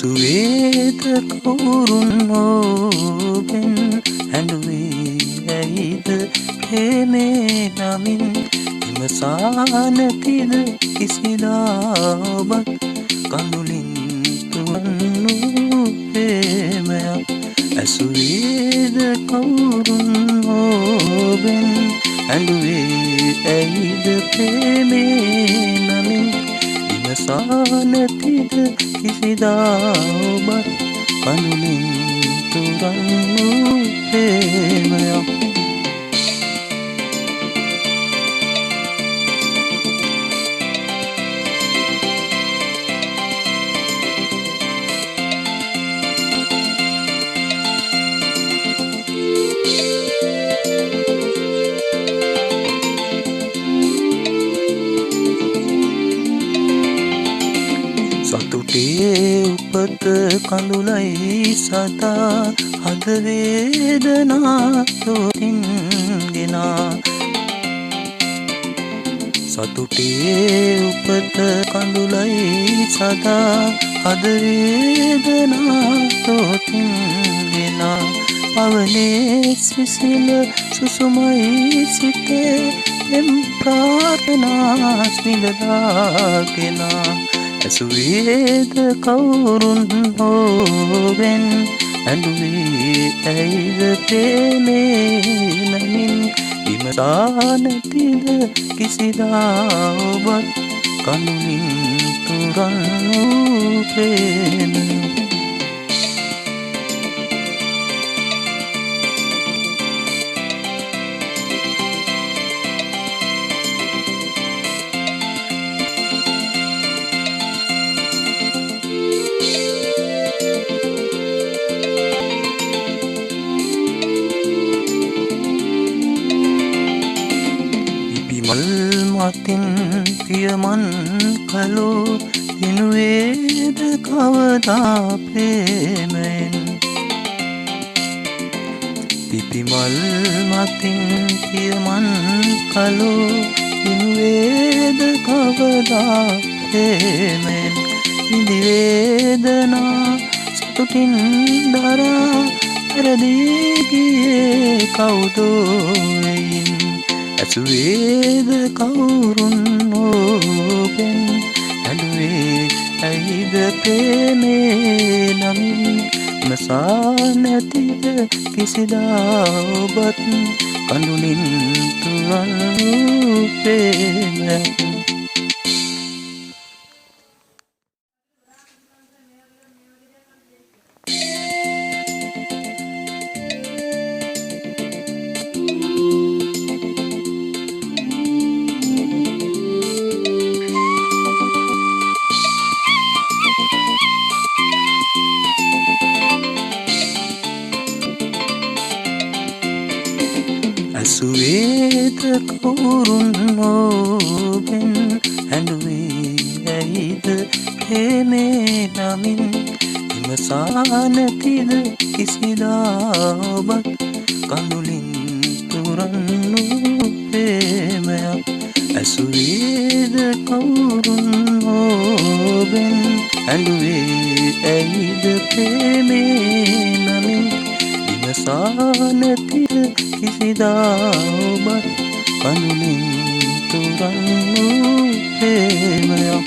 ඇසුවේද කවුරුන් ඔබෙන් හැඬුවේ ඇයිද ප්‍රේමේ නමින් විමසා නැතිද කිසිදා ඔබත් කඳුලින් තුවන්නු ප්‍රේමයක් ඇසුවේද කවුරුන් ඔබෙන් හැඬුවේ ඇයිද ප්‍රේමේ නමින් විමසා නැතිද කිසිදා ඔබත් කඳුලින් තුරන්නු ප්‍රේමයක් සතුටේ උපත කඳුලයි සදා හද වේදනා තොටින් ගෙනා සතුටේ උපත කඳුලයි සදා හද වේදනා තොටින් ගෙනා පවනේ සිසිල සුසුමයි සිතේ එම් ප්‍රාර්ථනා ස්මිලදාගෙනා ඇසුවේද කවුරුන් ඔබෙන් හැඬුවේ ඇයිද ප්‍රේමේ නමින් විමසා නැතිද කිසිදා ඔබත් කඳුලින් තුරන්නු ප්‍රේමයක් මල් මතින් පියමන් කළෝ දිනුවේද කවදා ප්‍රේමයෙන් පිපිමල් මතින් පියමන් කළෝ දිනුවේද කවදා ප්‍රේමයෙන් නිදි වේදනා සතුටින් දරා පෙරදී ගියේ කවුදෝ එයින් ඇසුවේද කවුරුන් ඔබෙන් හැඬුවේ ඇයිද ප්‍රේමේ නමින් විමසා නැතිද කිසිදා ඔබත් කඳුලින් තුරන්නු ප්‍රේමයක් ඇසුවේද කවුරුන් ඔබෙන් හැඬුවේ ඇයිද ප්‍රේමේ නමින් විමසා නැතිද කිසිදා ඔබත් කඳුලින් තුරන්නු ප්‍රේමයක් ඇසුවේද කවුරුන් ඔබෙන් හැඬුවේ ඇයිද ප්‍රේමේ නමින් විමසා නැතිද කිසිදා ඔබත් කඳුලින් තුරන්නු ප්‍රේමයක්